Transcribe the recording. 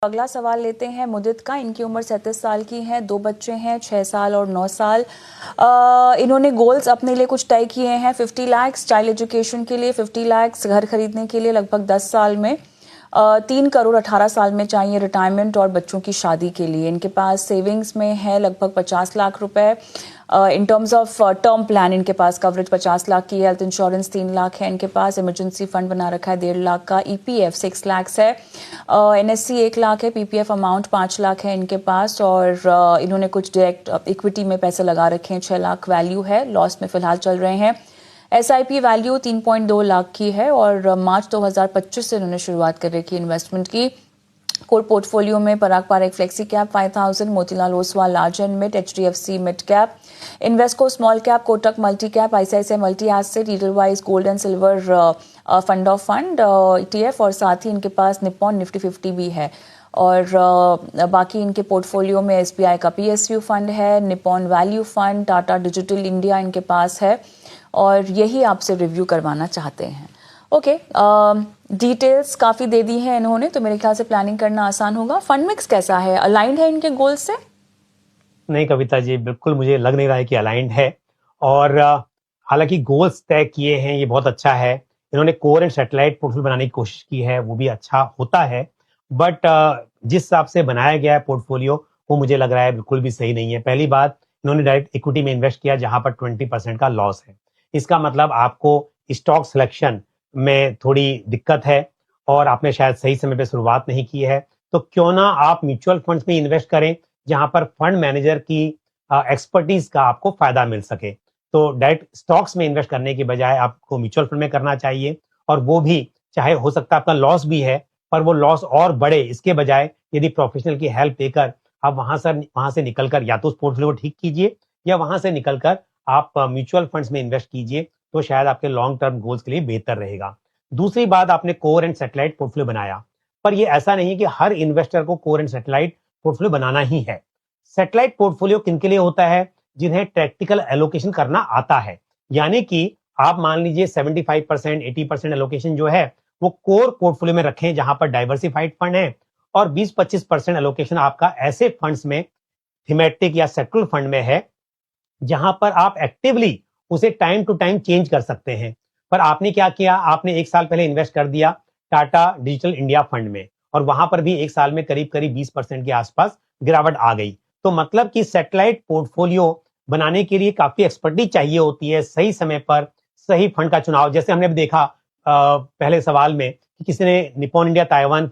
अगला सवाल लेते हैं मुदित का। इनकी उम्र 37 साल की है, 2 बच्चे हैं, 6 साल और 9 साल। इन्होंने गोल्स अपने लिए कुछ तय किए हैं। 50 लाख चाइल्ड एजुकेशन के लिए, 50 लाख घर खरीदने के लिए लगभग 10 साल में, 3 करोड़ 18 साल में चाहिए रिटायरमेंट और बच्चों की शादी के लिए। इनके पास सेविंग्स में है लगभग 50 लाख रुपए। In terms of term plan इनके पास कवरेज 50 लाख की है, हेल्थ इंश्योरेंस 3 लाख है इनके पास, इमरजेंसी फंड बना रखा है 1.5 लाख का, ईपीएफ 6 लाख है, एनएससी 1 लाख है, पीपीएफ अमाउंट 5 लाख है इनके पास, और इन्होंने कुछ डायरेक्ट इक्विटी में पैसे लगा रखे हैं, 6 लाख वैल्यू है, लॉस में फिलहाल चल रहे हैं। एसआईपी वैल्यू 3.2 लाख की है और मार्च 2025 से इन्होंने शुरुआत कर रखी इन्वेस्टमेंट की। कोर पोर्टफोलियो में Parag Parekh flexi cap 5000, Motilal Oswal large and mid, HDFC mid cap, Invesco small cap, Kotak multi cap, ICICI multi asset, Edelweiss gold and silver fund of fund ETF, और साथ ही इनके पास निप्पॉन निफ्टी 50 भी है। और बाकी इनके पोर्टफोलियो में एसबीआई का पीएसयू फंड है, Nippon value fund, Tata digital India इनके पास है, और यही आपसे रिव्यू करवाना चाहते हैं। ओके, डिटेल्स काफ़ी दे दी हैं इन्होंने, तो मेरे ख्याल से प्लानिंग करना आसान होगा। फंड मिक्स कैसा है, अलाइंड है इनके गोल से? नहीं कविता जी, बिल्कुल मुझे लग नहीं रहा है कि अलाइंड है। और हालांकि गोल्स तय किए हैं, ये बहुत अच्छा है। इन्होंने कोर एंड सैटेलाइट पोर्टफोलियो बनाने की कोशिश की है, वो भी अच्छा होता है। बट जिस हिसाब से बनाया गया है पोर्टफोलियो, वो मुझे लग रहा है बिल्कुल भी सही नहीं है। पहली बात, इन्होंने डायरेक्ट इक्विटी में इन्वेस्ट किया जहां पर 20% का लॉस है। इसका मतलब आपको स्टॉक सिलेक्शन में थोड़ी दिक्कत है और आपने शायद सही समय पे शुरुआत नहीं की है। तो क्यों ना आप म्यूचुअल फंड्स में इन्वेस्ट करें जहां पर फंड मैनेजर की एक्सपर्टीज का आपको फायदा मिल सके। तो डायरेक्ट स्टॉक्स में इन्वेस्ट करने के बजाय आपको म्यूचुअल फंड में करना चाहिए, और वो भी चाहे हो सकता है आपका लॉस भी है, पर वो लॉस और बढ़े इसके बजाय यदि प्रोफेशनल की हेल्प लेकर आप वहां से निकलकर या तो उस पोर्टफोलियो को ठीक कीजिए, या वहां से निकलकर आप म्यूचुअल फंड्स में इन्वेस्ट कीजिए, तो शायद आपके लॉन्ग टर्म गोल्स के लिए बेहतर रहेगा। दूसरी बात, आपने कोर एंड सैटेलाइट पोर्टफोलियो बनाया, पर ये ऐसा नहीं है कि हर इन्वेस्टर को कोर एंड सैटेलाइट पोर्टफोलियो बनाना ही है। सैटेलाइट पोर्टफोलियो किनके लिए होता है? जिन्हें टैक्टिकल एलोकेशन करना आता है। यानी कि आप मान लीजिए 75% 80% एलोकेशन जो है वो कोर पोर्टफोलियो में रखें जहां पर डाइवर्सिफाइड फंड है, और 20-25% एलोकेशन आपका ऐसे फंड्स में, थीमेटिक या सेक्टरल फंड में है, जहां पर आप एक्टिवली उसे टाइम टू टाइम चेंज कर सकते हैं। पर आपने क्या किया, आपने 1 साल पहले इन्वेस्ट कर दिया टाटा डिजिटल इंडिया फंड में, और वहां पर भी 1 साल में करीब करीब 20% के आसपास गिरावट आ गई। तो मतलब कि सैटेलाइट पोर्टफोलियो बनाने के लिए काफी एक्सपर्टीज चाहिए होती है, सही समय पर सही फंड का चुनाव। जैसे हमने देखा पहले सवाल में कि किसी ने निप्पॉन इंडिया ताइवान